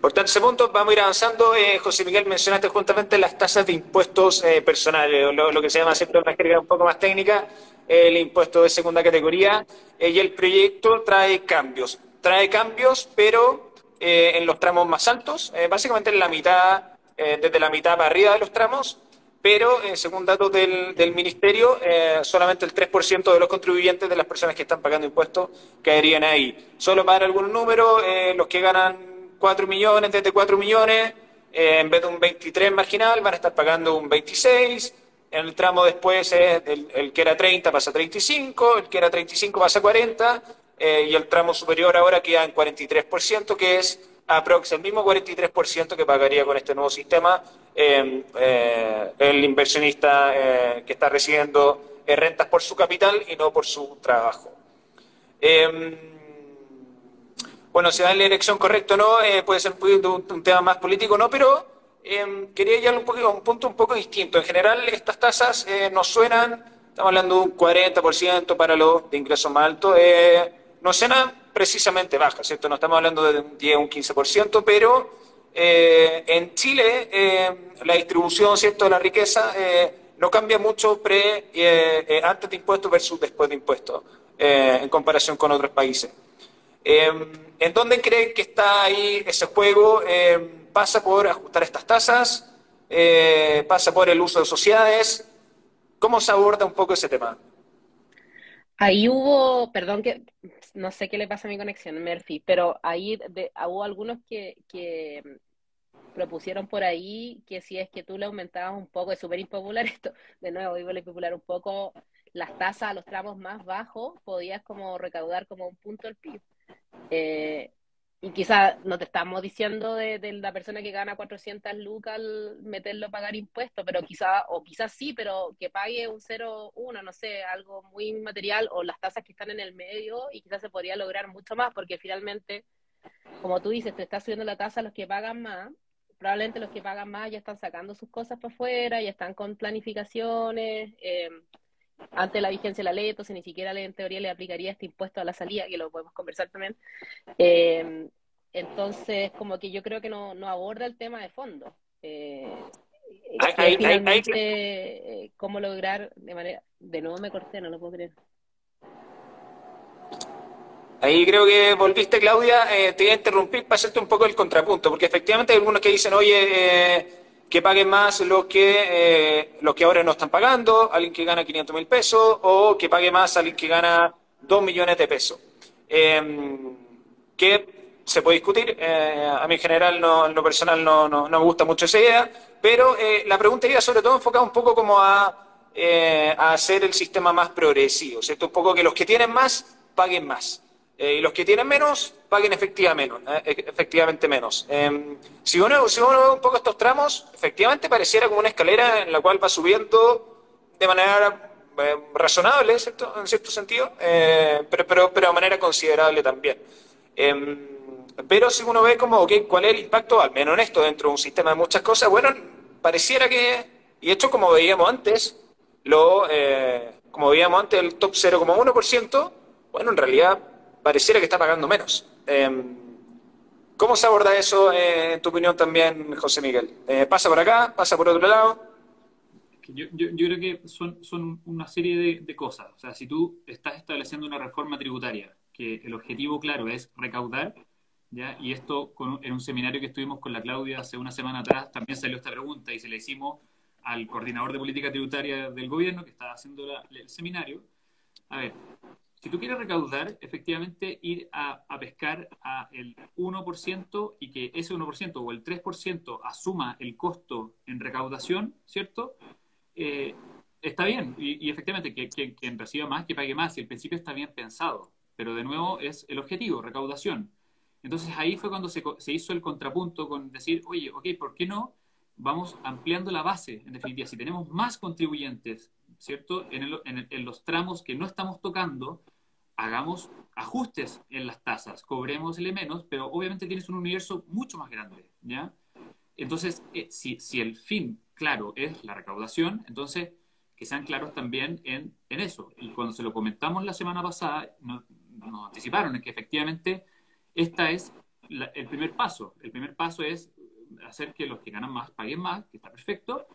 Por tanto, ese punto vamos a ir avanzando. José Miguel, mencionaste justamente las tasas de impuestos personales, lo que se llama siempre una jerga un poco más técnica, el impuesto de segunda categoría, y el proyecto trae cambios. Trae cambios, pero en los tramos más altos, básicamente en la mitad, desde la mitad para arriba de los tramos, pero según datos del Ministerio, solamente el 3% de los contribuyentes de las personas que están pagando impuestos caerían ahí. Solo para algunos números, los que ganan 4 millones, desde 4 millones, en vez de un 23 marginal, van a estar pagando un 26. En el tramo después, el que era 30 pasa a 35, el que era 35 pasa a 40, y el tramo superior ahora queda en 43%, que es el mismo 43% que pagaría con este nuevo sistema el inversionista que está recibiendo rentas por su capital y no por su trabajo. Bueno, si da la elección correcta o no, puede ser un tema más político, ¿no? Pero quería llegar a un punto un poco distinto. En general, estas tasas nos suenan, estamos hablando de un 40% para los de ingresos más altos, nos suenan precisamente bajas, ¿cierto? No estamos hablando de un 10 o un 15%, pero en Chile la distribución, ¿cierto?, de la riqueza no cambia mucho antes de impuestos versus después de impuestos en comparación con otros países. ¿En dónde creen que está ahí ese juego? ¿Pasa por ajustar estas tasas? ¿Pasa por el uso de sociedades? ¿Cómo se aborda un poco ese tema? Ahí hubo, perdón que no sé qué le pasa a mi conexión, Murphy, pero ahí hubo algunos que propusieron por ahí que si es que tú le aumentabas un poco, es súper impopular esto, de nuevo, iba a impopular un poco las tasas a los tramos más bajos, podías como recaudar como un punto del PIB. Y quizás no te estamos diciendo de la persona que gana 400 lucas al meterlo a pagar impuestos, pero quizás sí, pero que pague un 0,1, no sé, algo muy material, o las tasas que están en el medio, y quizás se podría lograr mucho más, porque finalmente, como tú dices, te estás subiendo la tasa a los que pagan más. Probablemente los que pagan más ya están sacando sus cosas para afuera, ya están con planificaciones. Antes de la vigencia de la ley, entonces ni siquiera en teoría le aplicaría este impuesto a la salida, que lo podemos conversar también. Entonces, como que yo creo que no aborda el tema de fondo. Que finalmente, cómo lograr de manera... De nuevo me corté, no lo puedo creer. Ahí creo que volviste, Claudia. Te voy a interrumpir para hacerte un poco el contrapunto, porque efectivamente hay algunos que dicen, oye, que paguen más los que ahora no están pagando, alguien que gana 500.000 pesos, o que pague más alguien que gana 2 millones de pesos. Que se puede discutir. A mí en general, en lo personal, no me gusta mucho esa idea, pero la pregunta iba sobre todo enfocada un poco como a hacer el sistema más progresivo, ¿cierto? Un poco que los que tienen más paguen más. Y los que tienen menos, paguen efectivamente menos. Si uno ve un poco estos tramos, efectivamente pareciera como una escalera en la cual va subiendo de manera razonable, ¿cierto? En cierto sentido, pero de manera considerable también. Pero si uno ve como, okay, ¿cuál es el impacto, al menos en esto, dentro de un sistema de muchas cosas? Bueno, pareciera que, y esto como veíamos antes, el top 0,1%, bueno, en realidad pareciera que está pagando menos. ¿Cómo se aborda eso, en tu opinión también, José Miguel? ¿Pasa por acá? ¿Pasa por otro lado? Yo creo que son una serie de cosas. O sea, si tú estás estableciendo una reforma tributaria, que el objetivo, claro, es recaudar, ¿ya? Y esto, en un seminario que estuvimos con la Claudia hace una semana atrás, también salió esta pregunta y se le hicimos al coordinador de política tributaria del gobierno que está haciendo el seminario. A ver, si tú quieres recaudar, efectivamente ir a pescar a el 1% y que ese 1% o el 3% asuma el costo en recaudación, ¿cierto? Está bien, y efectivamente que quien reciba más, que pague más, y el principio está bien pensado, pero de nuevo es el objetivo, recaudación. Entonces ahí fue cuando se hizo el contrapunto con decir, oye, ok, ¿por qué no vamos ampliando la base? En definitiva, si tenemos más contribuyentes, ¿cierto? En los tramos que no estamos tocando, hagamos ajustes en las tasas, cobrémosle menos, pero obviamente tienes un universo mucho más grande, ¿ya? Entonces, si el fin claro es la recaudación, entonces que sean claros también en eso. Y cuando se lo comentamos la semana pasada, nos anticiparon en que efectivamente esta es el primer paso. El primer paso es hacer que los que ganan más paguen más, que está perfecto,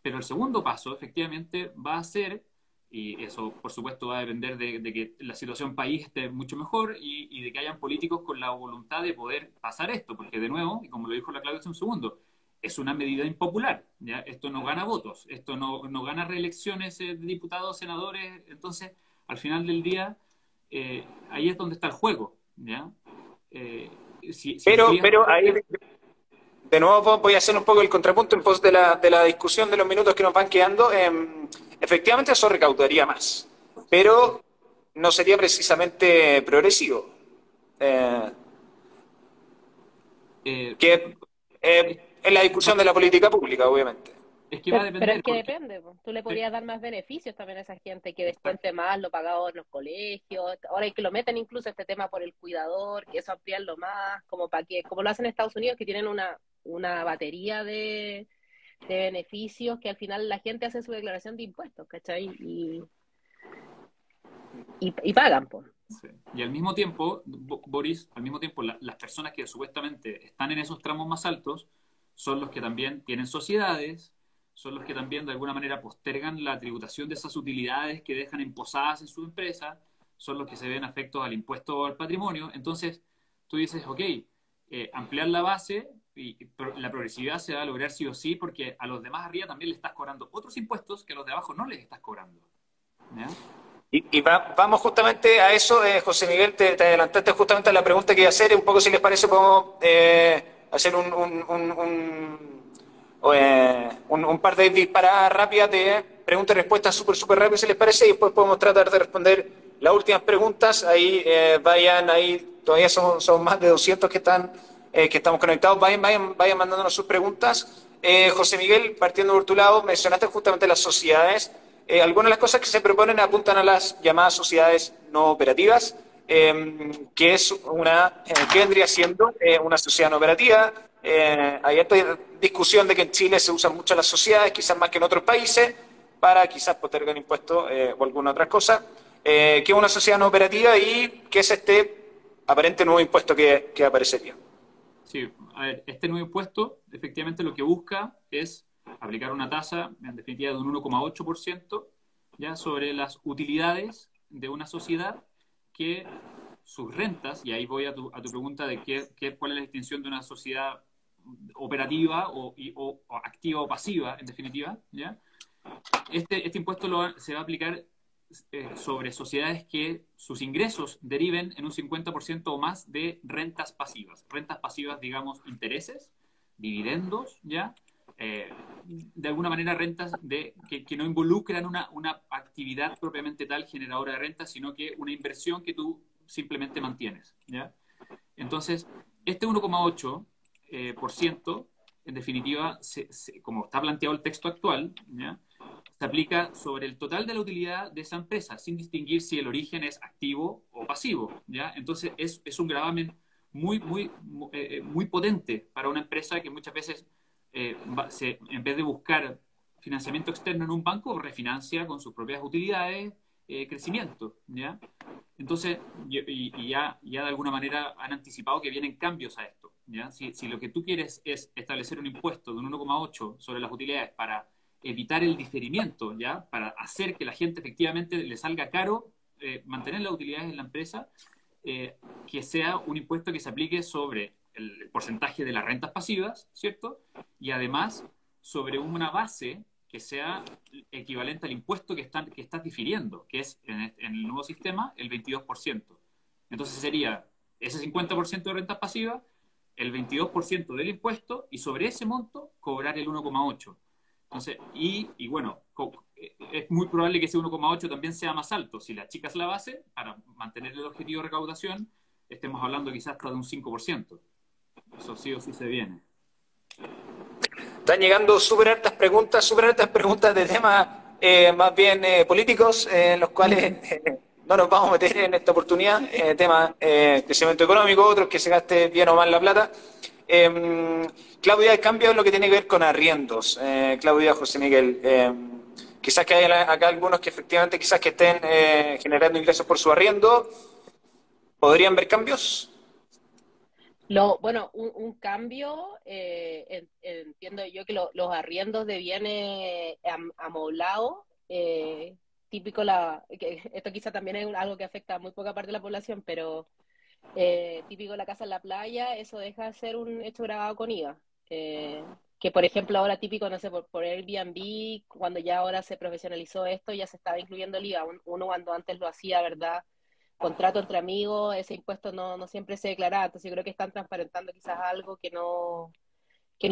pero el segundo paso efectivamente va a ser, y eso por supuesto va a depender de que la situación país esté mucho mejor y de que hayan políticos con la voluntad de poder pasar esto, porque de nuevo, y como lo dijo la Claudia hace un segundo, es una medida impopular, ¿ya? Esto no gana votos, esto no gana reelecciones de diputados, senadores, entonces al final del día ahí es donde está el juego, ¿ya? Si tú querías... Pero ahí, de nuevo, voy a hacer un poco el contrapunto en pos de la discusión de los minutos que nos van quedando. Efectivamente, eso recaudaría más, pero no sería precisamente progresivo. Que es la discusión de la política pública, obviamente. Es que va a Pero depender, es que porque... depende, po. Tú le podrías dar más beneficios también a esa gente que descuente más lo pagado en los colegios. Ahora hay que lo meten incluso este tema por el cuidador, que eso ampliarlo más, como para que, como lo hacen en Estados Unidos, que tienen una batería de beneficios que al final la gente hace su declaración de impuestos, ¿cachai? Y pagan, pues. Sí. Y al mismo tiempo, Boris, al mismo tiempo, las personas que supuestamente están en esos tramos más altos son los que también tienen sociedades, son los que también de alguna manera postergan la tributación de esas utilidades que dejan emposadas en su empresa, son los que se ven afectos al impuesto al patrimonio. Entonces, tú dices, ok, ampliar la base la progresividad se va a lograr sí o sí porque a los demás arriba también le estás cobrando otros impuestos que a los de abajo no les estás cobrando. ¿Ya? Vamos justamente a eso, José Miguel, te adelantaste justamente a la pregunta que iba a hacer, un poco si les parece podemos hacer un par de disparadas rápidas de preguntas y respuestas súper rápidas, si les parece, y después podemos tratar de responder las últimas preguntas. Ahí todavía son más de 200 que estamos conectados, vayan mandándonos sus preguntas. José Miguel, partiendo por tu lado, mencionaste justamente las sociedades. Algunas de las cosas que se proponen apuntan a las llamadas sociedades no operativas, que es que vendría siendo una sociedad no operativa. Hay esta discusión de que en Chile se usan mucho las sociedades, quizás más que en otros países, para quizás postergar impuestos o alguna otra cosa. ¿Qué es una sociedad no operativa y qué es este aparente nuevo impuesto que aparecería? Sí, a ver, este nuevo impuesto efectivamente lo que busca es aplicar una tasa, en definitiva, de un 1,8% ya sobre las utilidades de una sociedad que sus rentas, y ahí voy a tu pregunta de cuál es la distinción de una sociedad operativa o activa o pasiva, en definitiva, ¿ya? Este impuesto se va a aplicar sobre sociedades que sus ingresos deriven en un 50% o más de rentas pasivas. Rentas pasivas, digamos, intereses, dividendos, ¿ya? De alguna manera rentas que no involucran una actividad propiamente tal generadora de rentas, sino que una inversión que tú simplemente mantienes, ¿ya? Entonces, este 1,8%, en definitiva, como está planteado el texto actual, ¿ya? Se aplica sobre el total de la utilidad de esa empresa, sin distinguir si el origen es activo o pasivo, ¿ya? Entonces, es un gravamen muy potente para una empresa que muchas veces en vez de buscar financiamiento externo en un banco, refinancia con sus propias utilidades crecimiento, ¿ya? Entonces, ya de alguna manera han anticipado que vienen cambios a esto, ¿ya? Si lo que tú quieres es establecer un impuesto de un 1,8 sobre las utilidades para evitar el diferimiento, ¿ya? Para hacer que la gente efectivamente le salga caro mantener las utilidades en la empresa, que sea un impuesto que se aplique sobre el porcentaje de las rentas pasivas, ¿cierto? Y además sobre una base que sea equivalente al impuesto que estás difiriendo, que es en el nuevo sistema el 22%. Entonces sería ese 50% de rentas pasivas, el 22% del impuesto y sobre ese monto cobrar el 1,8%. Entonces, y bueno, es muy probable que ese 1,8 también sea más alto. Si le achicas la base, para mantener el objetivo de recaudación, estemos hablando quizás hasta de un 5%. Eso sí o sí se viene. Están llegando súper hartas preguntas de temas más bien políticos, en los cuales no nos vamos a meter en esta oportunidad. Temas crecimiento económico, otros que se gaste bien o mal la plata. Claudia, el cambio es lo que tiene que ver con arriendos. Claudia, José Miguel, quizás que hay acá algunos que efectivamente quizás que estén generando ingresos por su arriendo. ¿Podrían ver cambios? Bueno, un cambio, entiendo yo que los arriendos de bienes amoblados, típico esto quizá también es algo que afecta a muy poca parte de la población, pero típico la casa en la playa, eso deja de ser un hecho grabado con IVA. Que por ejemplo ahora típico, no sé, por Airbnb, cuando ya ahora se profesionalizó esto, ya se estaba incluyendo el IVA. Uno cuando antes lo hacía, ¿verdad? Contrato entre amigos, ese impuesto no siempre se declaraba, entonces yo creo que están transparentando quizás algo que no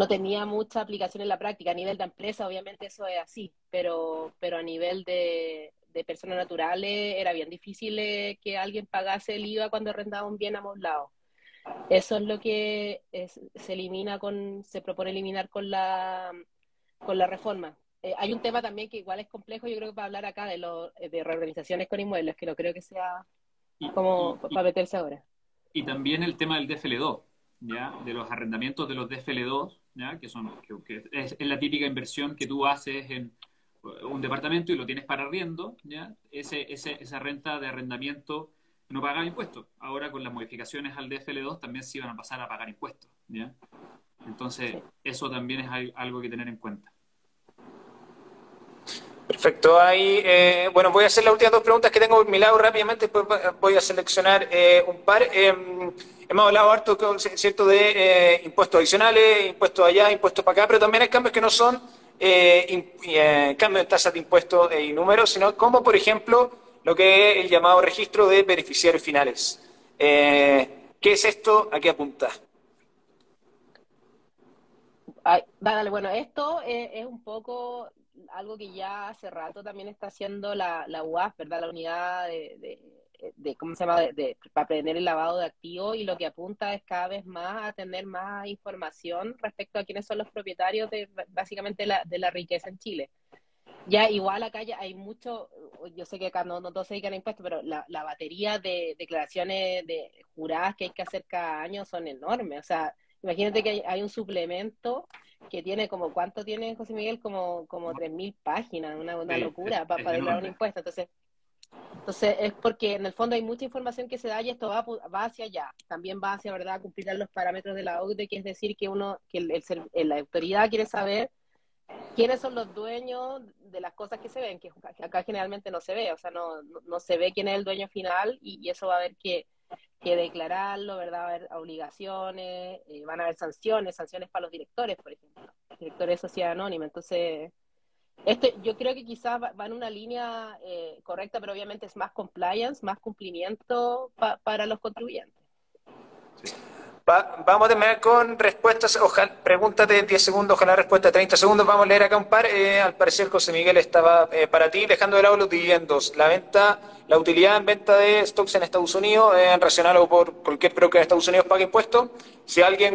tenía mucha aplicación en la práctica. A nivel de empresa, obviamente eso es así, pero a nivel de personas naturales era bien difícil que alguien pagase el IVA cuando arrendaba un bien amoblado. Eso es lo que se propone eliminar con la reforma. Hay un tema también que igual es complejo, yo creo que para hablar acá de reorganizaciones con inmuebles, que no creo que sea Y, como y, para meterse ahora. y también el tema del DFL2, ¿ya? De los arrendamientos de los DFL2, ¿ya? Que es la típica inversión que tú haces en un departamento y lo tienes para arriendo, ¿ya? Esa renta de arrendamiento no paga impuestos. Ahora con las modificaciones al DFL2 también se iban a pasar a pagar impuestos, ¿ya? Entonces, Sí. eso también es algo que tener en cuenta. Perfecto. Ahí, bueno, voy a hacer las últimas dos preguntas que tengo por mi lado rápidamente, después voy a seleccionar un par. Hemos hablado harto, ¿cierto?, de impuestos adicionales, impuestos allá, impuestos para acá, pero también hay cambios que no son cambios en tasas de impuestos y números, sino como, por ejemplo, lo que es el llamado registro de beneficiarios finales. ¿Qué es esto? ¿A qué apunta? Ay, dale, bueno, esto es un poco algo que ya hace rato también está haciendo la UAF, ¿verdad? La unidad ¿cómo se llama? Para prevenir el lavado de activos, y lo que apunta es cada vez más a tener más información respecto a quiénes son los propietarios básicamente de la riqueza en Chile. Ya igual acá ya hay mucho, yo sé que acá no todos se dedican a impuestos, pero la batería de declaraciones de juradas que hay que hacer cada año son enormes. O sea, imagínate que hay un suplemento que tiene como, ¿cuánto tiene José Miguel? Como 3.000 páginas, una Sí, locura es para declarar un enorme. impuesto. Entonces es porque en el fondo hay mucha información que se da y esto va hacia allá. También va hacia, ¿verdad?, cumplir los parámetros de la OCDE, que es decir, la autoridad quiere saber quiénes son los dueños de las cosas que se ven, que acá generalmente no se ve, o sea, no se ve quién es el dueño final, y eso va a haber que declararlo, ¿verdad? Va a haber obligaciones, van a haber sanciones para los directores, por ejemplo, directores de sociedad anónima. Entonces, yo creo que quizás va en una línea correcta, pero obviamente es más compliance, más cumplimiento para los contribuyentes. Sí. Vamos a terminar con respuestas, preguntas de 10 segundos, ojalá respuesta de 30 segundos. Vamos a leer acá un par. Al parecer, José Miguel, estaba para ti, dejando de lado los dividendos. La utilidad en venta de stocks en Estados Unidos, racional o por cualquier broker en Estados Unidos paga impuestos. Si alguien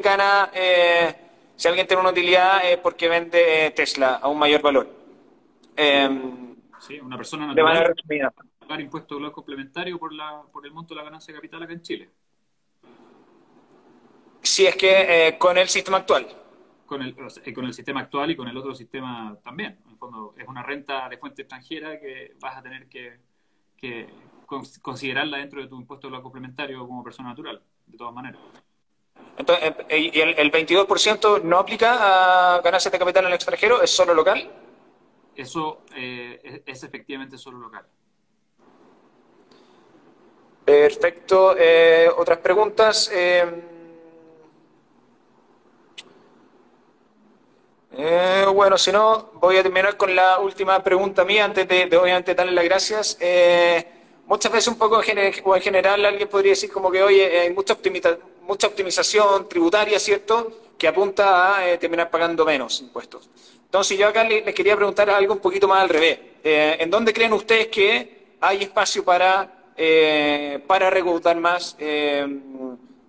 si alguien tiene una utilidad porque vende Tesla a un mayor valor. Sí, una persona De manera natural resumida. pagar impuesto global complementario por el monto de la ganancia de capital acá en Chile. Si es que con el sistema actual. Con el sistema actual y con el otro sistema también. En el fondo, es una renta de fuente extranjera que vas a tener que considerarla dentro de tu impuesto global complementario como persona natural, de todas maneras. Entonces, ¿y el 22% no aplica a ganancias de capital en el extranjero? ¿Es solo local? Eso es efectivamente solo local. Perfecto. Otras preguntas. Bueno, si no, voy a terminar con la última pregunta mía antes de obviamente darle las gracias. Muchas veces un poco o en general alguien podría decir como que, oye, hay mucha optimización tributaria, ¿cierto?, que apunta a terminar pagando menos impuestos. Entonces yo acá les quería preguntar algo un poquito más al revés. ¿En dónde creen ustedes que hay espacio para recaudar más,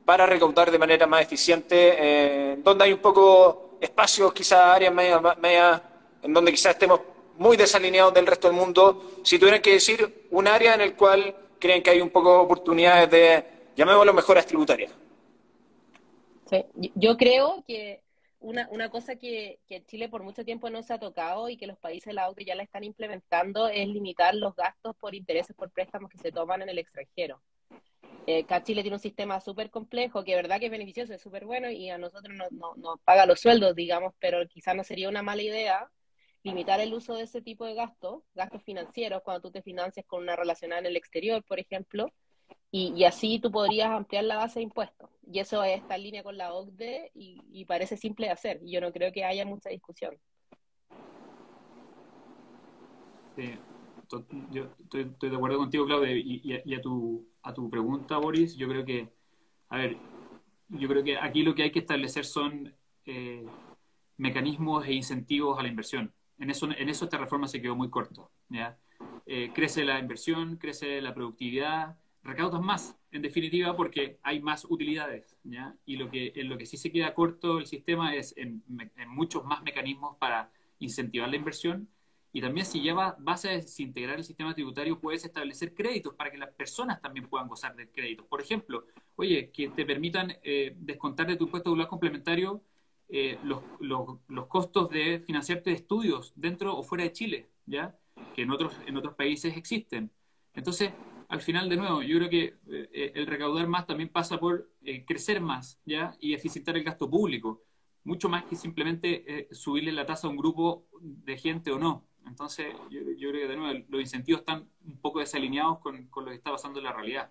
para recaudar de manera más eficiente? ¿Dónde hay un poco espacios, quizás áreas media, en donde quizás estemos muy desalineados del resto del mundo? Si tuvieran que decir un área en el cual creen que hay un poco de oportunidades de, llamémoslo, mejoras tributarias. Sí. Yo creo que una cosa que Chile por mucho tiempo no se ha tocado y que los países de la OCDE ya la están implementando es limitar los gastos por intereses por préstamos que se toman en el extranjero. Acá Chile tiene un sistema súper complejo, que es verdad que es beneficioso, es súper bueno y a nosotros nos paga los sueldos, digamos, pero quizás no sería una mala idea limitar el uso de ese tipo de gastos financieros, cuando tú te financias con una relacionada en el exterior, por ejemplo, y así tú podrías ampliar la base de impuestos. Y eso está en línea con la OCDE y parece simple de hacer. Y yo no creo que haya mucha discusión. Sí, yo estoy de acuerdo contigo, Claudia, y a tu pregunta, Boris, yo creo que, a ver, yo creo que aquí lo que hay que establecer son mecanismos e incentivos a la inversión. En eso esta reforma se quedó muy corto, ¿ya? Crece la inversión, crece la productividad, recaudas más, en definitiva, porque hay más utilidades, ¿ya? Y en lo que sí se queda corto el sistema es en muchos más mecanismos para incentivar la inversión. Y también si ya vas a desintegrar el sistema tributario, puedes establecer créditos para que las personas también puedan gozar de créditos. Por ejemplo, oye, que te permitan descontar de tu impuesto regular complementario los costos de financiarte estudios dentro o fuera de Chile, ¿ya? Que en otros países existen. Entonces, al final, de nuevo, yo creo que el recaudar más también pasa por crecer más, ¿ya? Y eficientar el gasto público, mucho más que simplemente subirle la tasa a un grupo de gente o no. Entonces, yo creo que, de nuevo, los incentivos están un poco desalineados con lo que está pasando en la realidad.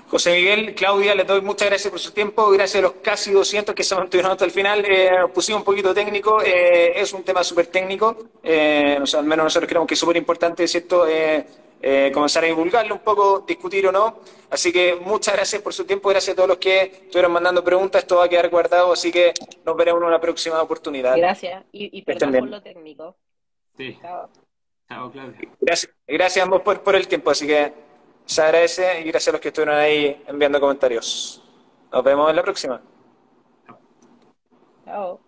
José Miguel, Claudia, les doy muchas gracias por su tiempo, gracias a los casi 200 que se mantuvieron hasta el final. Pusimos un poquito técnico, es un tema súper técnico, o sea, al menos nosotros creemos que es súper importante, ¿cierto?, comenzar a divulgarlo un poco, discutir o no. Así que muchas gracias por su tiempo, gracias a todos los que estuvieron mandando preguntas, esto va a quedar guardado, así que nos veremos en una próxima oportunidad. Gracias, y perdón por lo técnico. Sí. Chao. Chao, Claudia. Gracias a ambos por el tiempo, así que se agradece y gracias a los que estuvieron ahí enviando comentarios. Nos vemos en la próxima. Chao.